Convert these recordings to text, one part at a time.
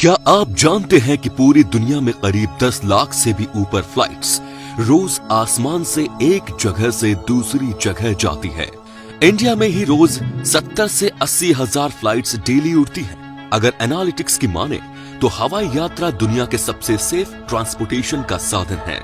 क्या आप जानते हैं कि पूरी दुनिया में करीब 10 लाख से भी ऊपर फ्लाइट्स रोज आसमान से एक जगह से दूसरी जगह जाती है। इंडिया में ही रोज 70 से 80 हजार फ्लाइट्स डेली उड़ती हैं। अगर एनालिटिक्स की माने तो हवाई यात्रा दुनिया के सबसे सेफ ट्रांसपोर्टेशन का साधन है,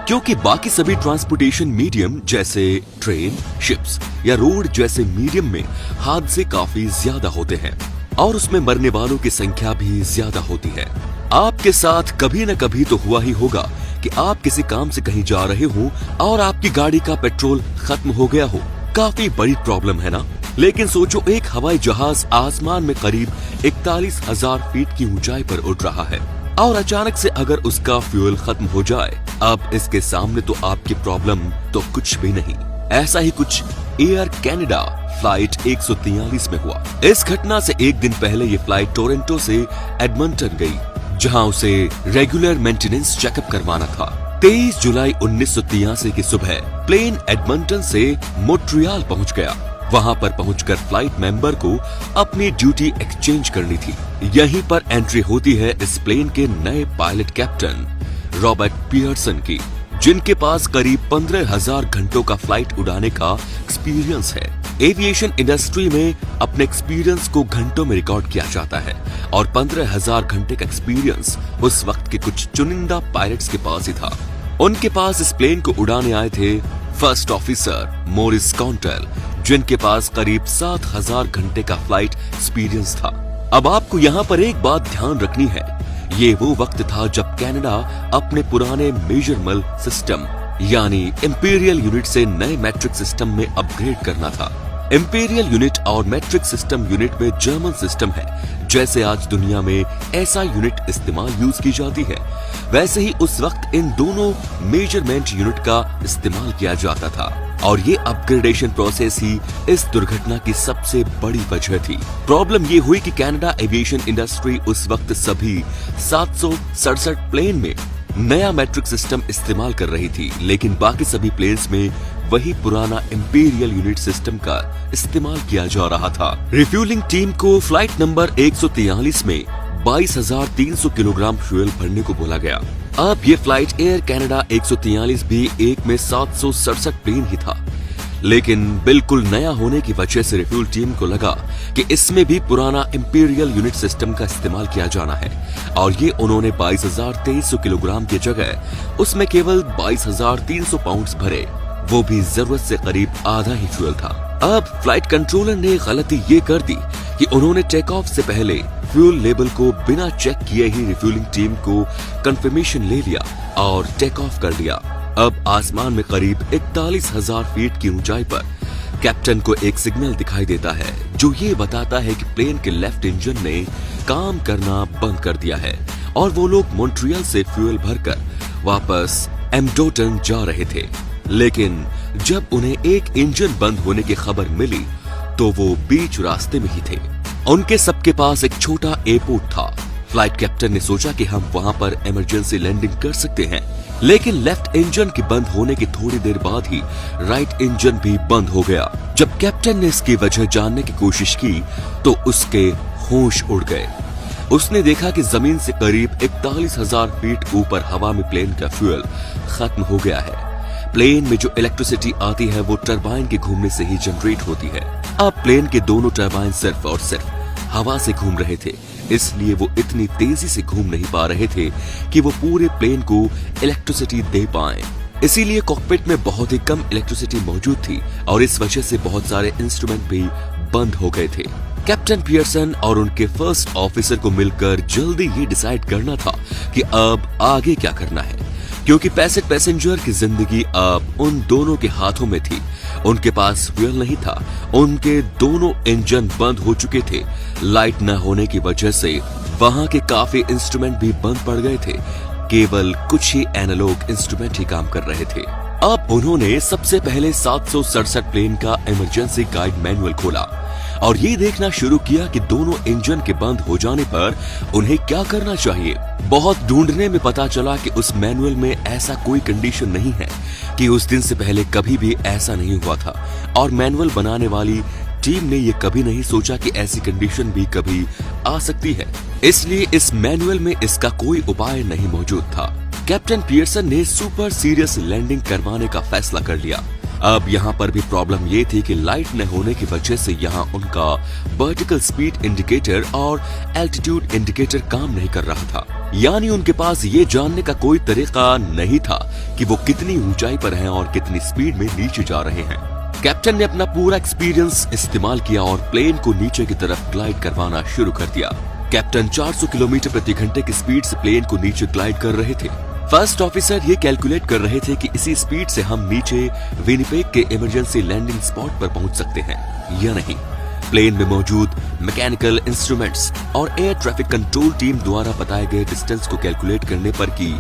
क्योंकि बाकी सभी ट्रांसपोर्टेशन मीडियम जैसे ट्रेन, शिप्स या रोड जैसे मीडियम में हादसे काफी ज्यादा होते हैं और उसमें मरने वालों की संख्या भी ज्यादा होती है। आपके साथ कभी न कभी तो हुआ ही होगा कि आप किसी काम से कहीं जा रहे हो और आपकी गाड़ी का पेट्रोल खत्म हो गया हो। काफी बड़ी प्रॉब्लम है ना? लेकिन सोचो, एक हवाई जहाज आसमान में करीब 41,000 फीट की ऊंचाई पर उड़ रहा है और अचानक से अगर उसका फ्यूल खत्म हो जाए, अब इसके सामने तो आपकी प्रॉब्लम तो कुछ भी नहीं। ऐसा ही कुछ एयर कनाडा फ्लाइट 143 में हुआ। इस घटना से एक दिन पहले ये फ्लाइट टोरंटो से एडमंटन गई, जहां उसे रेगुलर मेंटेनेंस चेकअप करवाना था। 23 जुलाई 1983 की सुबह प्लेन एडमंटन से मोन्ट्रियल पहुंच गया। वहां पर पहुंचकर फ्लाइट मेंबर को अपनी ड्यूटी एक्सचेंज करनी थी। यहीं पर एंट्री होती है इस प्लेन के नए पायलट कैप्टन रॉबर्ट पियर्सन की, जिनके पास करीब 15,000 घंटों का फ्लाइट उड़ाने का एक्सपीरियंस है। एविएशन इंडस्ट्री में अपने एक्सपीरियंस को घंटों में रिकॉर्ड किया जाता है और 15,000 घंटे का एक्सपीरियंस उस वक्त के कुछ चुनिंदा पायलट्स के पास ही था। उनके पास इस प्लेन को उड़ाने आए थे फर्स्ट ऑफिसर मॉरिस कॉन्टेल, जिनके पास करीब 7,000 घंटे का फ्लाइट एक्सपीरियंस था। अब आपको यहाँ पर एक बात ध्यान रखनी है, ये वो वक्त था जब कनाडा अपने पुराने मेजरमेंट सिस्टम यानी इंपीरियल यूनिट से नए मैट्रिक सिस्टम में अपग्रेड करना था। इंपीरियल यूनिट और मैट्रिक सिस्टम यूनिट में जर्मन सिस्टम है। जैसे आज दुनिया में ऐसा यूनिट इस्तेमाल यूज की जाती है, वैसे ही उस वक्त इन दोनों मेजरमेंट यूनिट का इस्तेमाल किया जाता था और ये अपग्रेडेशन प्रोसेस ही इस दुर्घटना की सबसे बड़ी वजह थी। प्रॉब्लम ये हुई कि कनाडा एविएशन इंडस्ट्री उस वक्त सभी 767 प्लेन में नया मैट्रिक सिस्टम इस्तेमाल कर रही थी, लेकिन बाकी सभी प्लेन्स में वही पुराना इंपीरियल यूनिट सिस्टम का इस्तेमाल किया जा रहा था। रिफ्यूलिंग टीम को फ्लाइट नंबर 143 में 22,300 किलोग्राम फ्यूल भरने को बोला गया। अब ये फ्लाइट एयर कनाडा 143 भी एक में 767 प्लेन ही था, लेकिन बिल्कुल नया होने की वजह से रिफ्यूल टीम को लगा कि इसमें भी पुराना इंपीरियल यूनिट सिस्टम का इस्तेमाल किया जाना है और ये उन्होंने 22,300 किलोग्राम की जगह उसमें केवल 22,300 पाउंड्स भरे, वो भी जरूरत से करीब आधा ही फ्यूल था। अब फ्लाइट कंट्रोलर ने गलती ये कर दी कि उन्होंने टेक ऑफ से पहले फ्यूल लेवल को बिना चेक किए ही रिफ्यूलिंग टीम को कंफर्मेशन ले लिया और टेक ऑफ कर लिया। अब आसमान में करीब 41,000 फीट की ऊंचाई पर कैप्टन को एक सिग्नल दिखाई देता है जो ये बताता है कि प्लेन के लेफ्ट इंजन ने काम करना बंद कर दिया है और वो लोग मॉन्ट्रियल से फ्यूल भरकर वापस एम्पटन जा रहे थे। लेकिन जब उन्हें एक इंजन बंद होने की खबर मिली तो वो बीच रास्ते में ही थे। उनके सबके पास एक छोटा एयरपोर्ट था। फ्लाइट कैप्टन ने सोचा कि हम वहां पर इमरजेंसी लैंडिंग कर सकते हैं, लेकिन लेफ्ट इंजन के बंद होने की थोड़ी देर बाद ही राइट इंजन भी बंद हो गया। जब कैप्टन ने इसकी वजह जानने की कोशिश की तो उसके होश उड़ गए। उसने देखा कि जमीन से करीब 41,000 फीट ऊपर हवा में प्लेन का फ्यूल खत्म हो गया है। प्लेन में जो इलेक्ट्रिसिटी आती है वो टरबाइन के घूमने से ही जनरेट होती है। अब प्लेन के दोनों टरबाइन सिर्फ और सिर्फ हवा से घूम रहे थे, इसलिए वो इतनी तेजी से घूम नहीं पा रहे थे कि वो पूरे प्लेन को इलेक्ट्रिसिटी दे पाएं। इसीलिए कॉकपिट में बहुत ही कम इलेक्ट्रिसिटी मौजूद थी और इस वजह से बहुत सारे इंस्ट्रूमेंट भी बंद हो गए थे। कैप्टन पियर्सन और उनके फर्स्ट ऑफिसर को मिलकर जल्दी ये डिसाइड करना था कि अब आगे क्या करना है, क्योंकि पैसेंजर की जिंदगी अब उन दोनों के हाथों में थी। उनके पास फ्यूल नहीं था, उनके दोनों इंजन बंद हो चुके थे। लाइट न होने की वजह से वहां के काफी इंस्ट्रूमेंट भी बंद पड़ गए थे, केवल कुछ ही एनालॉग इंस्ट्रूमेंट ही काम कर रहे थे। अब उन्होंने सबसे पहले 767 प्लेन का इमरजेंसी गाइड मैनुअल खोला और ये देखना शुरू किया कि दोनों इंजन के बंद हो जाने पर उन्हें क्या करना चाहिए। बहुत ढूंढने में पता चला कि उस मैनुअल में ऐसा कोई कंडीशन नहीं है, कि उस दिन से पहले कभी भी ऐसा नहीं हुआ था और मैनुअल बनाने वाली टीम ने ये कभी नहीं सोचा कि ऐसी कंडीशन भी कभी आ सकती है, इसलिए इस मैनुअल में इसका कोई उपाय नहीं मौजूद था। कैप्टन पियर्सन ने सुपर सीरियस लैंडिंग करवाने का फैसला कर लिया। अब यहाँ पर भी प्रॉब्लम ये थी कि लाइट न होने की वजह से यहाँ उनका वर्टिकल स्पीड इंडिकेटर और एल्टीट्यूड इंडिकेटर काम नहीं कर रहा था, यानी उनके पास ये जानने का कोई तरीका नहीं था कि वो कितनी ऊंचाई पर हैं और कितनी स्पीड में नीचे जा रहे हैं। कैप्टन ने अपना पूरा एक्सपीरियंस इस्तेमाल किया और प्लेन को नीचे की तरफ ग्लाइड करवाना शुरू कर दिया। कैप्टन 400 किलोमीटर प्रति घंटे की स्पीड से प्लेन को नीचे ग्लाइड कर रहे थे। फर्स्ट ऑफिसर ये कैलकुलेट कर रहे थे कि इसी स्पीड से हम नीचे विनिपेग के इमरजेंसी लैंडिंग स्पॉट पर पहुंच सकते हैं या नहीं। प्लेन में मौजूद मैकेनिकल इंस्ट्रूमेंट्स और एयर ट्रैफिक कंट्रोल टीम द्वारा बताए गए डिस्टेंस को कैलकुलेट करने पर कि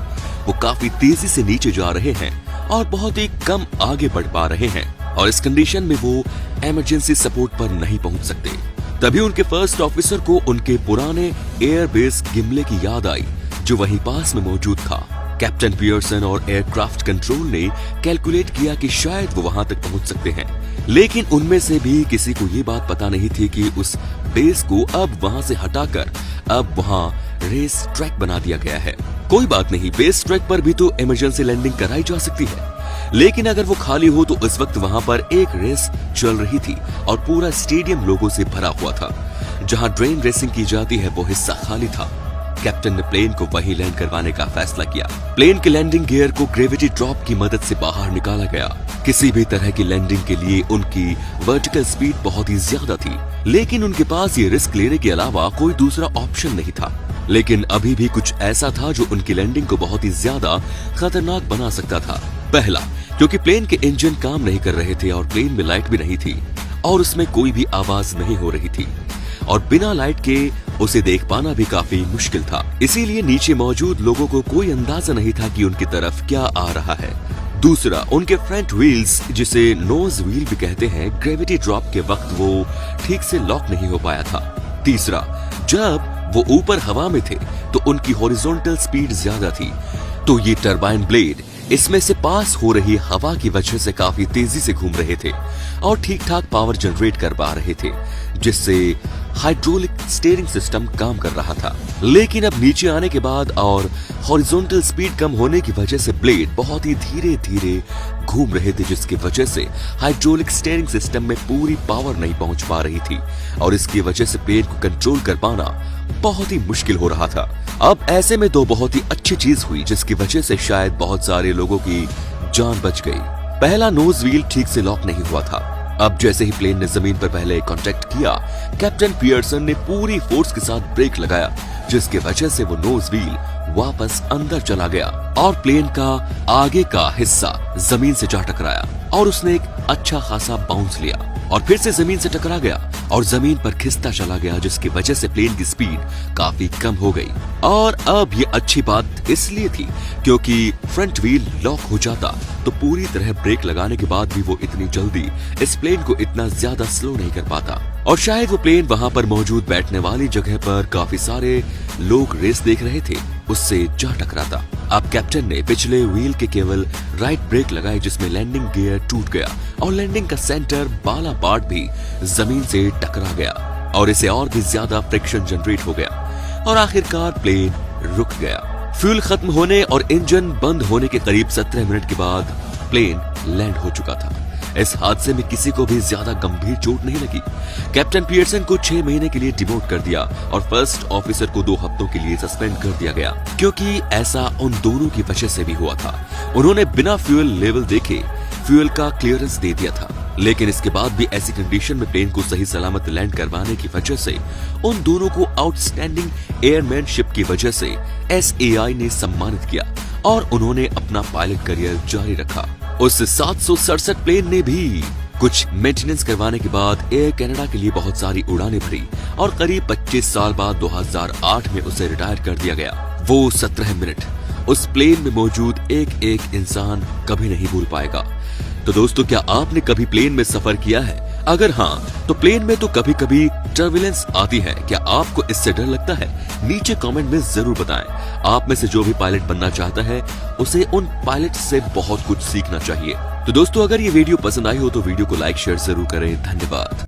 वो काफी तेजी से नीचे जा रहे हैं और बहुत ही कम आगे बढ़ पा रहे हैं और इस कंडीशन में वो इमरजेंसी सपोर्ट पर नहीं पहुंच सकते। तभी उनके फर्स्ट ऑफिसर को उनके पुराने एयरबेस गिमले की याद आई जो वहीं पास में मौजूद था। कैप्टन पियर्सन और एयरक्राफ्ट कंट्रोल ने कैलकुलेट किया कि शायद वो वहां तक पहुंच सकते हैं, लेकिन उनमें से भी किसी को ये बात पता नहीं थी कि उस बेस को अब वहां से हटाकर अब वहां रेस ट्रैक बना दिया गया है। कोई बात नहीं, बेस ट्रैक पर भी तो इमरजेंसी लैंडिंग कराई जा सकती है, लेकिन अगर वो खाली हो तो इस वक्त वहां पर एक रेस चल रही थी और पूरा स्टेडियम लोगों से भरा हुआ था। जहां ड्रेन रेसिंग की जाती है वो हिस्सा खाली था। कैप्टन ने प्लेन को वहीं लैंड करवाने का फैसला किया। प्लेन के लैंडिंग गियर को ग्रेविटी ड्रॉप की मदद से बाहर निकाला गया। किसी भी तरह की लैंडिंग के लिए उनकी वर्टिकल स्पीड बहुत ही ज्यादा थी, लेकिन उनके पास ये रिस्क लेने के अलावा कोई दूसरा ऑप्शन नहीं था। लेकिन अभी भी कुछ ऐसा था जो उनकी लैंडिंग को बहुत ही ज्यादा खतरनाक बना सकता था। पहला, क्योंकि प्लेन के इंजन काम नहीं कर रहे थे और प्लेन में लाइट भी नहीं थी और उसमें कोई भी आवाज नहीं हो रही थी और बिना लाइट के उसे देख पाना भी काफी मुश्किल था। इसीलिए नीचे मौजूद लोगों को कोई अंदाजा नहीं था कि उनकी तरफ क्या आ रहा है। दूसरा, उनके फ्रंट व्हील्स, जिसे नोज व्हील भी कहते हैं, ग्रेविटी ड्रॉप के वक्त वो ठीक से लॉक नहीं हो पाया था। तीसरा, जब वो ऊपर हवा में थे तो उनकी हॉरिजॉन्टल स्पीड ज्यादा थी, तो ये टरबाइन ब्लेड इसमें से पास हो रही हवा की वजह से काफी तेजी से घूम रहे थे और ठीक ठाक पावर जनरेट कर पा रहे थे, जिससे हाइड्रोलिक स्टीयरिंग सिस्टम काम कर रहा था। लेकिन अब नीचे आने के बाद और हॉरिजॉन्टल स्पीड कम होने की वजह से ब्लेड बहुत ही धीरे धीरे घूम रहे थे, जिसकी वजह से हाइड्रोलिक स्टीयरिंग सिस्टम में पूरी पावर नहीं पहुंच पा रही थी और इसकी वजह से प्लेन को कंट्रोल कर पाना बहुत ही मुश्किल हो रहा था। अब ऐसे में दो बहुत ही अच्छी चीज हुई जिसकी वजह से शायद बहुत सारे लोगों की जान बच गई। पहला, नोज व्हील ठीक से लॉक नहीं हुआ था। अब जैसे ही प्लेन ने जमीन पर पहले कांटेक्ट किया, कैप्टन पियर्सन ने पूरी फोर्स के साथ ब्रेक लगाया, जिसकी वजह से वो नोज व्हील वापस अंदर चला गया और प्लेन का आगे का हिस्सा जमीन से जा टकराया और उसने एक अच्छा खासा बाउंस लिया और फिर से जमीन से टकरा गया और जमीन पर खिसता चला गया, जिसकी वजह से प्लेन की स्पीड काफी कम हो गई। और अब ये अच्छी बात इसलिए थी क्योंकि फ्रंट व्हील लॉक हो जाता तो पूरी तरह ब्रेक लगाने के बाद भी वो इतनी जल्दी इस प्लेन को इतना ज्यादा स्लो नहीं कर पाता और शायद वो प्लेन वहां पर मौजूद बैठने वाली जगह पर काफी सारे लोग रेस देख रहे थे, उससे जा टकराता। अब कैप्टन ने पिछले व्हील के केवल राइट ब्रेक लगाए, जिसमें लैंडिंग गियर टूट गया और लैंडिंग का सेंटर बाला पार्ट भी जमीन से टकरा गया और इसे और भी ज्यादा फ्रिक्शन जनरेट हो गया और आखिरकार प्लेन रुक गया। फ्यूल खत्म होने और इंजन बंद होने के करीब 17 मिनट के बाद प्लेन लैंड हो चुका था। इस हादसे में किसी को भी ज्यादा गंभीर चोट नहीं लगी। कैप्टन पियर्सन को 6 महीने के लिए डिमोट कर दिया और फर्स्ट ऑफिसर को 2 हफ्तों के लिए सस्पेंड कर दिया गया, क्योंकि ऐसा उन दोनों की वजह से भी हुआ था। उन्होंने बिना फ्यूल लेवल देखे फ्यूल का क्लियरेंस दे दिया था, लेकिन इसके बाद भी ऐसी कंडीशन में प्लेन को सही सलामत लैंड करवाने की वजह से उन दोनों को आउटस्टैंडिंग एयरमैनशिप की वजह से SAI ने सम्मानित किया और उन्होंने अपना पायलट करियर जारी रखा। उस 767 प्लेन ने भी कुछ मेंटेनेंस करवाने के बाद एयर कनाडा के लिए बहुत सारी उड़ानें भरी और करीब 25 साल बाद 2008 में उसे रिटायर कर दिया गया। वो 17 मिनट उस प्लेन में मौजूद एक एक इंसान कभी नहीं भूल पाएगा। तो दोस्तों, क्या आपने कभी प्लेन में सफर किया है? अगर हाँ, तो प्लेन में तो कभी कभी टर्बुलेंस आती है। क्या आपको इससे डर लगता है? नीचे कमेंट में जरूर बताएं। आप में से जो भी पायलट बनना चाहता है उसे उन पायलट से बहुत कुछ सीखना चाहिए। तो दोस्तों, अगर ये वीडियो पसंद आई हो तो वीडियो को लाइक शेयर जरूर करें। धन्यवाद।